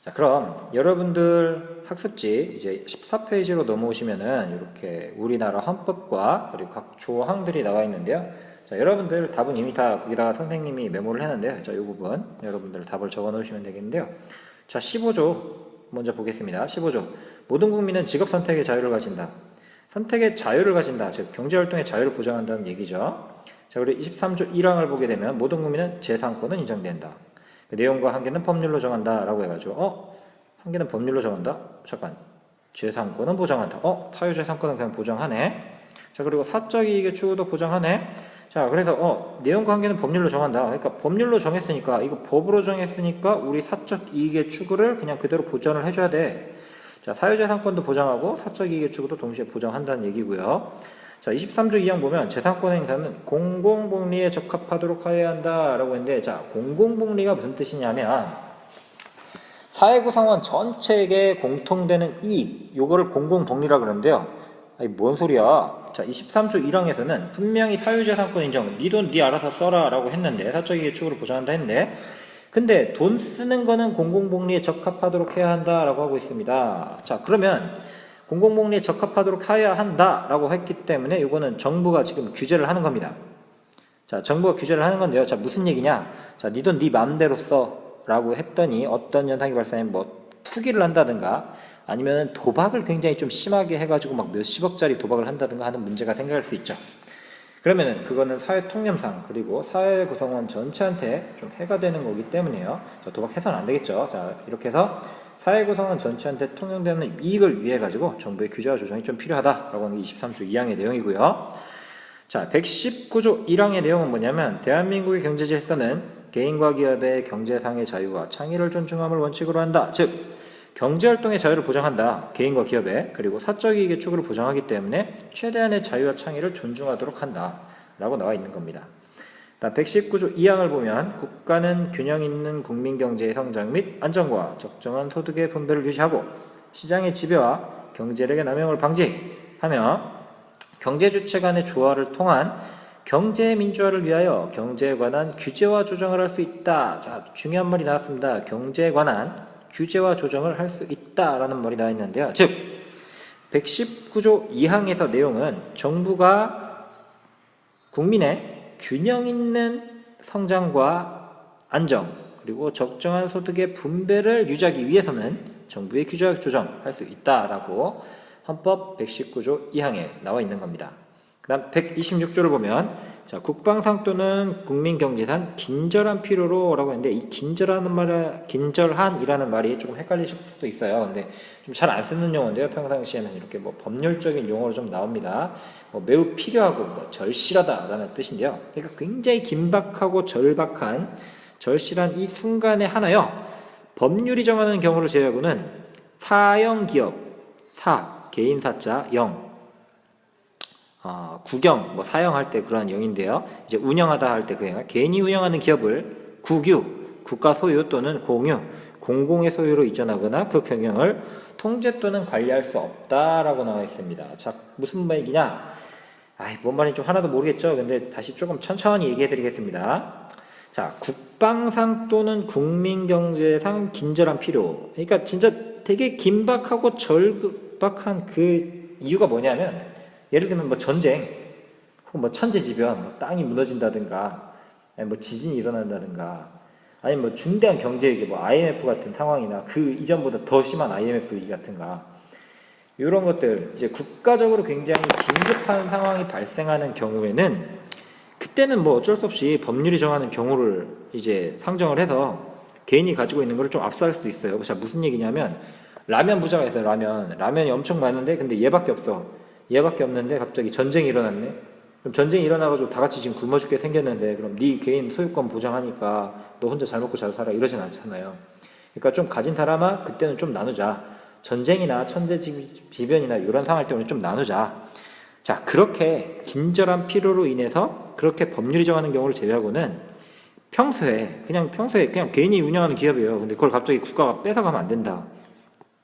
자, 그럼 여러분들 학습지 이제 14페이지로 넘어오시면은 이렇게 우리나라 헌법과 그리고 각 조항들이 나와 있는데요. 자, 여러분들 답은 이미 다 거기다가 선생님이 메모를 했는데요. 자, 이 부분 여러분들 답을 적어 놓으시면 되겠는데요. 자, 15조 먼저 보겠습니다. 15조. 모든 국민은 직업 선택의 자유를 가진다. 선택의 자유를 가진다. 즉 경제활동의 자유를 보장한다는 얘기죠. 자, 그리고 23조 1항을 보게 되면 모든 국민은 재산권은 인정된다. 그 내용과 한계는 법률로 정한다 라고 해가지고 한계는 법률로 정한다? 잠깐, 재산권은 보장한다. 타유재산권은 그냥 보장하네. 자, 그리고 사적이익의 추구도 보장하네. 자, 그래서 내용과 한계는 법률로 정한다. 그러니까 법률로 정했으니까, 이거 법으로 정했으니까 우리 사적 이익의 추구를 그냥 그대로 보전을 해줘야 돼. 자, 사유재산권도 보장하고 사적 이익의 추구도 동시에 보장한다는 얘기고요. 자, 23조 2항 보면 재산권 행사는 공공복리에 적합하도록 하여야 한다라고 했는데, 자, 공공복리가 무슨 뜻이냐면 사회구성원 전체에게 공통되는 이익, 요거를 공공복리라 그러는데요. 아니, 뭔 소리야? 자, 23조 1항에서는 분명히 사유재산권 인정, 네 돈 네 알아서 써라 라고 했는데, 사적이익의 추구를 보장한다 했는데, 근데 돈 쓰는 거는 공공복리에 적합하도록 해야 한다라고 하고 있습니다. 자, 그러면 공공복리에 적합하도록 해야 한다라고 했기 때문에 이거는 정부가 지금 규제를 하는 겁니다. 자, 정부가 규제를 하는 건데요. 자, 무슨 얘기냐? 자, 네 돈 네 맘대로 써라고 했더니 어떤 현상이 발생하면 뭐 투기를 한다든가 아니면 도박을 굉장히 좀 심하게 해가지고 막 몇십억짜리 도박을 한다든가 하는 문제가 생길 수 있죠. 그러면은 그거는 사회 통념상 그리고 사회 구성원 전체한테 좀 해가 되는 거기 때문에요. 자, 도박해서는 안 되겠죠. 자, 이렇게 해서 사회 구성원 전체한테 통용되는 이익을 위해 가지고 정부의 규제와 조정이 좀 필요하다라고 하는 게 23조 2항의 내용이고요. 자, 119조 1항의 내용은 뭐냐면 대한민국의 경제 질서는 개인과 기업의 경제상의 자유와 창의를 존중함을 원칙으로 한다. 즉 경제활동의 자유를 보장한다. 개인과 기업의. 그리고 사적이익의 추구를 보장하기 때문에 최대한의 자유와 창의를 존중하도록 한다. 라고 나와 있는 겁니다. 119조 2항을 보면 국가는 균형 있는 국민경제의 성장 및 안정과 적정한 소득의 분배를 유지하고 시장의 지배와 경제력의 남용을 방지하며 경제주체 간의 조화를 통한 경제 민주화를 위하여 경제에 관한 규제와 조정을 할 수 있다. 자, 중요한 말이 나왔습니다. 경제에 관한 규제와 조정을 할 수 있다라는 말이 나와 있는데요. 즉 119조 2항에서 내용은 정부가 국민의 균형 있는 성장과 안정 그리고 적정한 소득의 분배를 유지하기 위해서는 정부의 규제와 조정할 수 있다라고 헌법 119조 2항에 나와 있는 겁니다. 그 다음 126조를 보면 자, 국방상 또는 국민경제상 긴절한 필요로 라고 했는데 이 긴절한이라는 말이 조금 헷갈리실 수도 있어요. 근데 좀 잘 안 쓰는 용어인데요. 평상시에는 이렇게 뭐 법률적인 용어로 좀 나옵니다. 뭐 매우 필요하고 뭐 절실하다라는 뜻인데요. 그러니까 굉장히 긴박하고 절박한 절실한 이 순간에 하나요. 법률이 정하는 경우를 제외하고는 사형 기업, 개인 사자, 국영, 뭐 사용할 때 그러한 영인데요. 이제 운영하다 할 때 그냥 개인이 운영하는 기업을 국유, 국가 소유 또는 공유, 공공의 소유로 이전하거나 그 경영을 통제 또는 관리할 수 없다라고 나와 있습니다. 자, 무슨 얘기냐? 뭔 말인지 좀 하나도 모르겠죠. 근데 다시 조금 천천히 얘기해 드리겠습니다. 자, 국방상 또는 국민경제상 긴절한 필요. 그러니까 진짜 되게 긴박하고 절박한 그 이유가 뭐냐면 예를 들면 뭐 전쟁, 혹은 뭐 천재지변, 뭐 땅이 무너진다든가, 아니 뭐 지진이 일어난다든가, 아니면 뭐 중대한 경제 위기, 뭐 IMF 같은 상황이나 그 이전보다 더 심한 IMF 위기 같은가, 이런 것들 이제 국가적으로 굉장히 긴급한 상황이 발생하는 경우에는 그때는 뭐 어쩔 수 없이 법률이 정하는 경우를 이제 상정을 해서 개인이 가지고 있는 걸 좀 압수할 수도 있어요. 자, 무슨 얘기냐면 라면 부자가 있어요. 라면이 엄청 많은데 근데 얘밖에 없어. 얘밖에 없는데 갑자기 전쟁이 일어났네. 그럼 전쟁이 일어나가지고 다 같이 지금 굶어 죽게 생겼는데 그럼 네 개인 소유권 보장하니까 너 혼자 잘 먹고 잘 살아 이러진 않잖아요. 그러니까 좀 가진 사람아 그때는 좀 나누자. 전쟁이나 천재지변이나 이런 상황 때문에 좀 나누자. 자, 그렇게 긴절한 필요로 인해서 그렇게 법률이 정하는 경우를 제외하고는 평소에 그냥 개인이 운영하는 기업이에요. 근데 그걸 갑자기 국가가 뺏어가면 안 된다.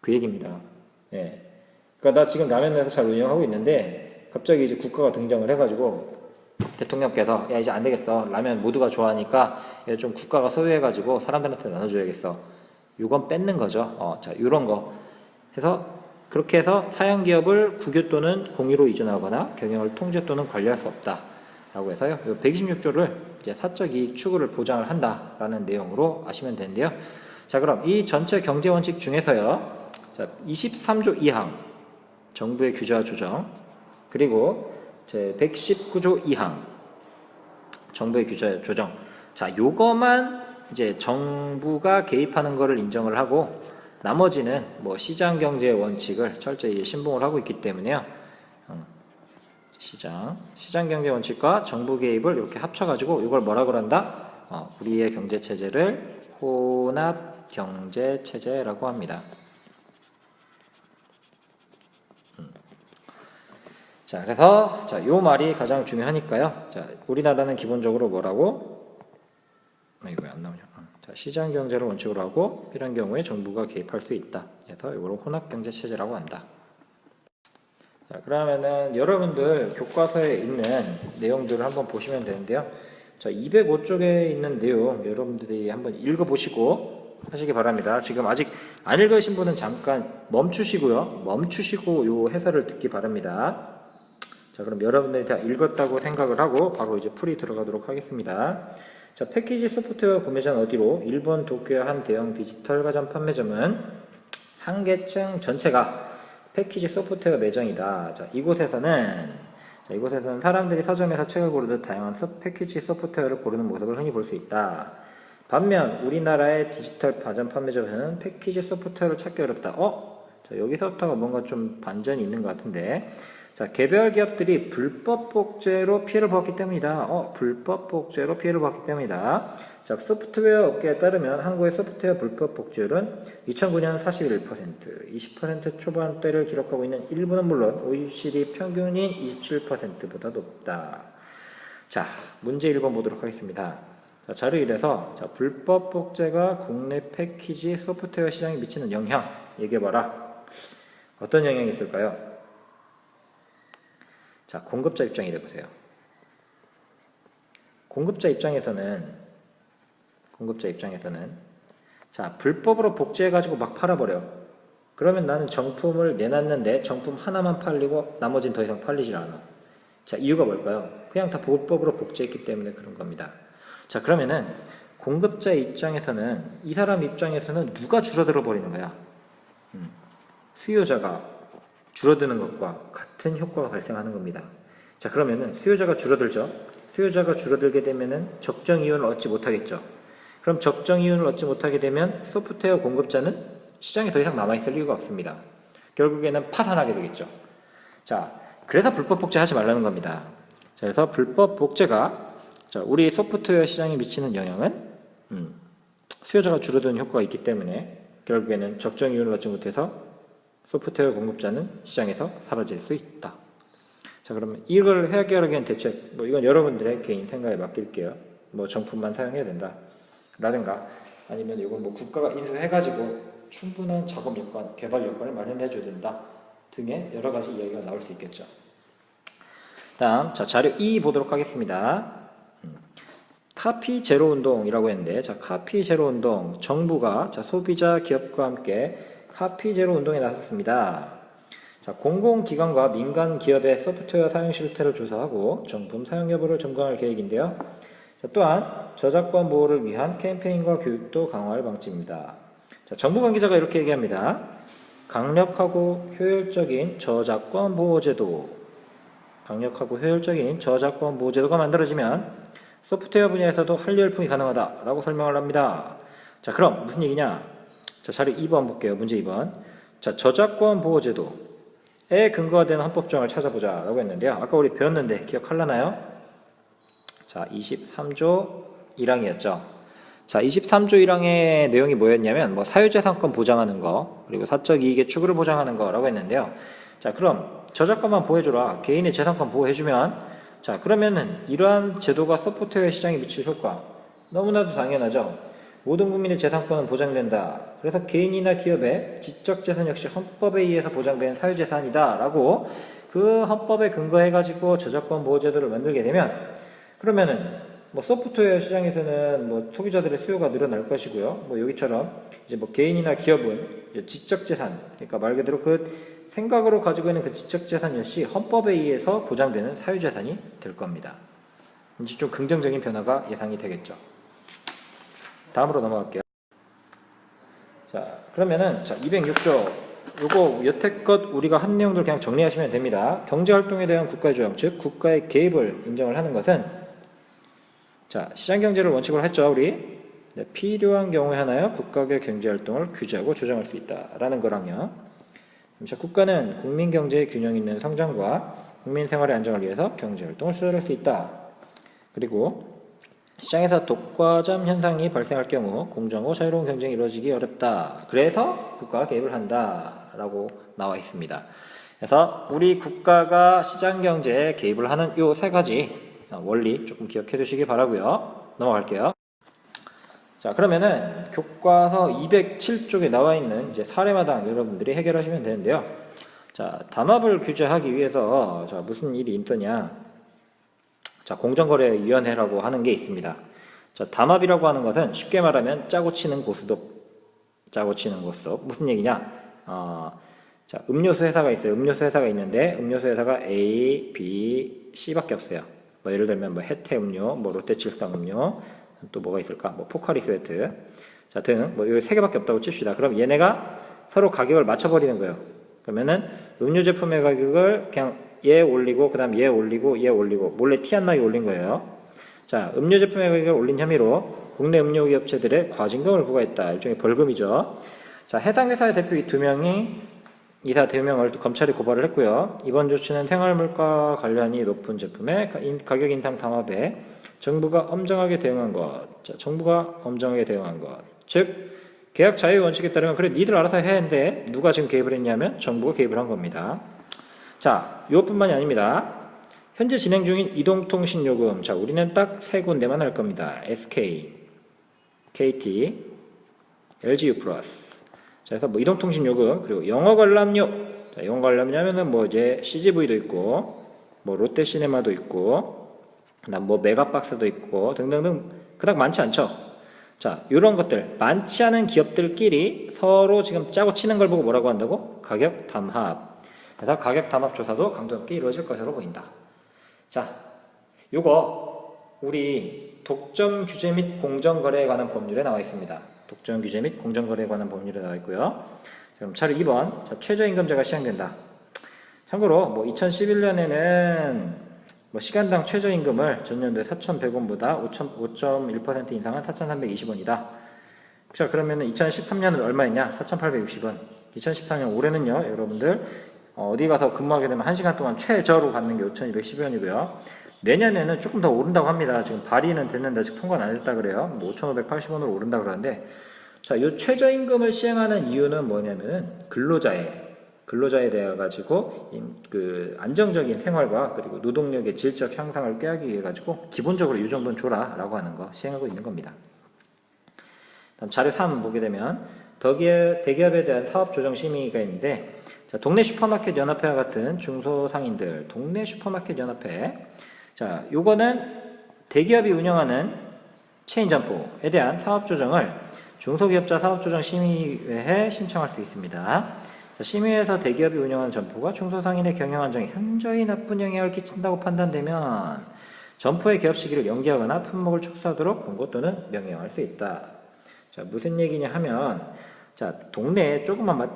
그 얘기입니다. 예. 그러니까 나 지금 라면 회사 잘 운영하고 있는데 갑자기 이제 국가가 등장을 해가지고 대통령께서 야 이제 안 되겠어 라면 모두가 좋아하니까 좀 국가가 소유해가지고 사람들한테 나눠줘야겠어 요건 뺏는 거죠. 자, 요런 거 해서 그렇게 해서 사양기업을 국유 또는 공유로 이전하거나 경영을 통제 또는 관리할 수 없다 라고 해서요. 126조를 이제 사적 이익 추구를 보장을 한다라는 내용으로 아시면 되는데요. 자, 그럼 이 전체 경제 원칙 중에서요. 자, 23조 2항 정부의 규제와 조정, 그리고 제 119조 2항 정부의 규제 조정. 자, 요거만 이제 정부가 개입하는 거를 인정을 하고 나머지는 뭐 시장 경제의 원칙을 철저히 신봉을 하고 있기 때문에요. 시장 경제 원칙과 정부 개입을 이렇게 합쳐가지고 이걸 뭐라 그런다? 우리의 경제 체제를 혼합 경제 체제라고 합니다. 자, 그래서 요 말이 가장 중요하니까요. 자, 우리나라는 기본적으로 뭐라고? 이거 왜 안 나오냐? 자, 시장 경제를 원칙으로 하고 이런 경우에 정부가 개입할 수 있다. 그래서 이걸 혼합 경제 체제라고 한다. 자, 그러면은 여러분들 교과서에 있는 내용들을 한번 보시면 되는데요. 자, 205쪽에 있는 내용 여러분들이 한번 읽어보시고 하시기 바랍니다. 지금 아직 안 읽으신 분은 잠깐 멈추시고요. 멈추시고 요 해설을 듣기 바랍니다. 자, 그럼 여러분들이 다 읽었다고 생각을 하고 바로 이제 풀이 들어가도록 하겠습니다. 자, 패키지 소프트웨어 구매자는 어디로? 일본 도쿄의 한 대형 디지털 가전 판매점은 한 계층 전체가 패키지 소프트웨어 매장이다. 자, 이곳에서는 사람들이 서점에서 책을 고르듯 다양한 패키지 소프트웨어를 고르는 모습을 흔히 볼 수 있다. 반면 우리나라의 디지털 가전 판매점에서는 패키지 소프트웨어를 찾기 어렵다. 자, 여기서부터가 뭔가 좀 반전이 있는 것 같은데. 자, 개별 기업들이 불법 복제로 피해를 보았기 때문이다. 불법 복제로 피해를 보았기 때문이다. 자, 소프트웨어 업계에 따르면 한국의 소프트웨어 불법 복제율은 2009년 41%, 20% 초반대를 기록하고 있는 일본은 물론 OECD 평균인 27%보다 높다. 자, 문제 1번 보도록 하겠습니다. 자, 자료 1에서 자, 불법 복제가 국내 패키지 소프트웨어 시장에 미치는 영향 얘기해봐라. 어떤 영향이 있을까요? 자, 공급자 입장이 돼보세요. 공급자 입장에서는 자, 불법으로 복제해가지고 막 팔아버려. 그러면 나는 정품을 내놨는데 정품 하나만 팔리고 나머지는 더 이상 팔리질 않아. 자, 이유가 뭘까요? 그냥 다 불법으로 복제했기 때문에 그런 겁니다. 자, 그러면은 공급자 입장에서는 이 사람 입장에서는 누가 줄어들어 버리는 거야? 수요자가 줄어드는 것과 같은 효과가 발생하는 겁니다. 자, 그러면은 수요자가 줄어들죠. 수요자가 줄어들게 되면은 적정 이윤을 얻지 못하겠죠. 그럼 적정 이윤을 얻지 못하게 되면 소프트웨어 공급자는 시장에 더 이상 남아있을 이유가 없습니다. 결국에는 파산하게 되겠죠. 자, 그래서 불법 복제하지 말라는 겁니다. 자, 그래서 불법 복제가 우리 소프트웨어 시장에 미치는 영향은 수요자가 줄어드는 효과가 있기 때문에 결국에는 적정 이윤을 얻지 못해서 소프트웨어 공급자는 시장에서 사라질 수 있다. 자, 그러면 이걸 해결하기 위한 대책, 이건 여러분들의 개인 생각에 맡길게요. 정품만 사용해야 된다. 라든가, 아니면 이건 국가가 인수해가지고 충분한 작업 여건, 개발 여건을 마련해줘야 된다. 등의 여러 가지 이야기가 나올 수 있겠죠. 다음, 자, 자료 2 보도록 하겠습니다. 카피 제로 운동이라고 했는데, 자, 카피 제로 운동, 정부가 소비자 기업과 함께 카피 제로 운동에 나섰습니다. 자, 공공기관과 민간 기업의 소프트웨어 사용 실태를 조사하고 정품 사용 여부를 점검할 계획인데요. 자, 또한 저작권 보호를 위한 캠페인과 교육도 강화할 방침입니다. 자, 정부 관계자가 이렇게 얘기합니다. 강력하고 효율적인 저작권 보호제도가 만들어지면 소프트웨어 분야에서도 한리 열풍이 가능하다라고 설명을 합니다. 자, 그럼 무슨 얘기냐? 자, 자료 2번 볼게요. 문제 2번. 자, 저작권 보호제도에 근거가 되는 헌법 조항을 찾아보자 라고 했는데요. 아까 우리 배웠는데 기억하려나요? 자, 23조 1항이었죠. 자, 23조 1항의 내용이 뭐였냐면 사유재산권 보장하는 거, 그리고 사적 이익의 추구를 보장하는 거라고 했는데요. 자, 그럼 저작권만 보호해줘라. 개인의 재산권 보호해주면, 자, 그러면은 이러한 제도가 소프트웨어 시장에 미칠 효과 너무나도 당연하죠. 모든 국민의 재산권은 보장된다. 그래서 개인이나 기업의 지적재산 역시 헌법에 의해서 보장된 사유재산이다 라고 그 헌법에 근거해가지고 저작권 보호제도를 만들게 되면, 그러면은 뭐 소프트웨어 시장에서는 뭐 소비자들의 수요가 늘어날 것이고요. 뭐 여기처럼 이제 뭐 개인이나 기업은 이제 지적 재산, 그러니까 말 그대로 그 생각으로 가지고 있는 그 지적 재산 역시 헌법에 의해서 보장되는 사유 재산이 될 겁니다. 이제 좀 긍정적인 변화가 예상이 되겠죠. 다음으로 넘어갈게요. 자, 그러면은 자, 206조 요거 여태껏 우리가 한 내용들 그냥 정리하시면 됩니다. 경제활동에 대한 국가의 조정, 즉 국가의 개입을 인정을 하는 것은 자, 시장경제를 원칙으로 했죠, 우리. 네, 필요한 경우에 하나여 국가의 경제활동을 규제하고 조정할 수 있다라는 거랑요. 자, 국가는 국민경제의 균형 있는 성장과 국민생활의 안정을 위해서 경제활동을 수행할 수 있다. 그리고 시장에서 독과점 현상이 발생할 경우 공정하고 자유로운 경쟁이 이루어지기 어렵다. 그래서 국가가 개입을 한다라고 나와 있습니다. 그래서 우리 국가가 시장 경제에 개입을 하는 요 세 가지 원리 조금 기억해 두시기 바라고요. 넘어갈게요. 자, 그러면은 교과서 207쪽에 나와 있는 이제 사례마당 여러분들이 해결하시면 되는데요. 자, 담합을 규제하기 위해서 자, 무슨 일이 있더냐? 자, 공정거래위원회라고 하는 게 있습니다. 자, 담합이라고 하는 것은 쉽게 말하면 짜고 치는 고스톱, 짜고 치는 고스톱. 무슨 얘기냐? 자, 음료수 회사가 있어요. 음료수 회사가 있는데 음료수 회사가 A, B, C밖에 없어요. 뭐 예를 들면 뭐 혜태 음료, 뭐 롯데칠성 음료, 또 뭐가 있을까? 뭐 포카리 스웨트, 자, 등 뭐 이 세 개밖에 없다고 칩시다. 그럼 얘네가 서로 가격을 맞춰버리는 거예요. 그러면은 음료 제품의 가격을 그냥 얘 올리고 그다음 얘 올리고 얘 올리고 몰래 티 안 나게 올린 거예요. 자, 음료 제품의 가격을 올린 혐의로 국내 음료 기업체들의 과징금을 부과했다. 일종의 벌금이죠. 자, 해당 회사의 대표 2명이 이사 2명을 검찰이 고발을 했고요. 이번 조치는 생활물가 관련이 높은 제품의 가격 인상 담합에 정부가 엄정하게 대응한 것. 자, 정부가 엄정하게 대응한 것. 즉 계약 자유 원칙에 따르면 그래 니들 알아서 해야 하는데 누가 지금 개입을 했냐면 정부가 개입을 한 겁니다. 자, 이것뿐만이 아닙니다. 현재 진행 중인 이동통신요금. 자, 우리는 딱 세 군데만 할 겁니다. SK, KT, LGU+. 자, 그래서 뭐 이동통신요금 그리고 영어관람료. 자, 영어관람료 하면은 뭐 이제 CGV도 있고 뭐 롯데시네마도 있고 그다음 뭐 메가박스도 있고 등등등 그닥 많지 않죠. 자, 이런 것들 많지 않은 기업들끼리 서로 지금 짜고 치는 걸 보고 뭐라고 한다고? 가격 담합. 그래서 가격 담합 조사도 강도 높게 이루어질 것으로 보인다. 자, 요거 우리 독점 규제 및 공정거래에 관한 법률에 나와 있습니다. 독점 규제 및 공정거래에 관한 법률에 나와 있고요. 그럼 차례 2번. 자, 최저임금제가 시행된다. 참고로 뭐 2011년에는 뭐 시간당 최저임금을 전년도에 4,100원보다 5.1% 인상한 4,320원이다. 자, 그러면은 2013년은 얼마였냐? 4,860원. 2014년 올해는요, 여러분들 어디 가서 근무하게 되면 1시간 동안 최저로 받는 게 5,210원이고요. 내년에는 조금 더 오른다고 합니다. 지금 발의는 됐는데 아직 통과는 안 됐다 그래요. 뭐 5,580원으로 오른다 그러는데, 자, 이 최저임금을 시행하는 이유는 뭐냐면은 근로자에 대해 가지고 그 안정적인 생활과 그리고 노동력의 질적 향상을 꾀하기 위해 가지고 기본적으로 이 정도는 줘라라고 하는 거 시행하고 있는 겁니다. 다음 자료 3 보게 되면 대기업에 대한 사업 조정 심의가 있는데, 자, 동네 슈퍼마켓 연합회와 같은 중소상인들, 동네 슈퍼마켓 연합회. 자, 요거는 대기업이 운영하는 체인 점포에 대한 사업 조정을 중소기업자 사업조정 심의회에 신청할 수 있습니다. 자, 심의회에서 대기업이 운영하는 점포가 중소상인의 경영 안정에 현저히 나쁜 영향을 끼친다고 판단되면 점포의 개업 시기를 연기하거나 품목을 축소하도록 권고 또는 명령할 수 있다. 자, 무슨 얘기냐 하면, 자, 동네에 조그만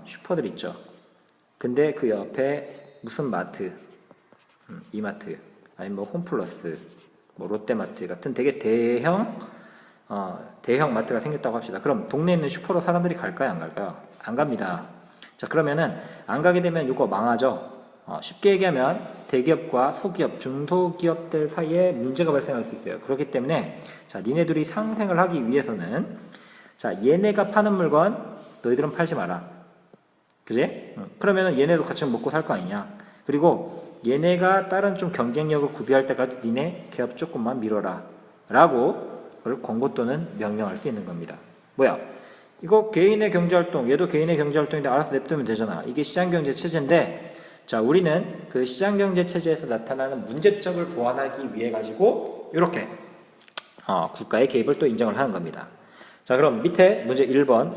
슈퍼들 있죠. 근데 그 옆에 무슨 마트, 이마트, 아니면 뭐 홈플러스, 뭐 롯데마트 같은 되게 대형 마트가 생겼다고 합시다. 그럼 동네에 있는 슈퍼로 사람들이 갈까요? 안 갈까요? 안 갑니다. 자, 그러면은 안 가게 되면 이거 망하죠. 쉽게 얘기하면 대기업과 소기업, 중소기업들 사이에 문제가 발생할 수 있어요. 그렇기 때문에 자, 니네들이 상생을 하기 위해서는 자, 얘네가 파는 물건 너희들은 팔지 마라. 그지? 그러면은 얘네도 같이 먹고 살 거 아니냐. 그리고 얘네가 다른 좀 경쟁력을 구비할 때까지 니네 개업 조금만 미뤄라 라고 그걸 권고 또는 명령할 수 있는 겁니다. 뭐야? 이거 개인의 경제활동, 얘도 개인의 경제활동인데 알아서 냅두면 되잖아. 이게 시장경제 체제인데, 자, 우리는 그 시장경제 체제에서 나타나는 문제점을 보완하기 위해 가지고 이렇게 국가의 개입을 또 인정을 하는 겁니다. 자, 그럼 밑에 문제 1번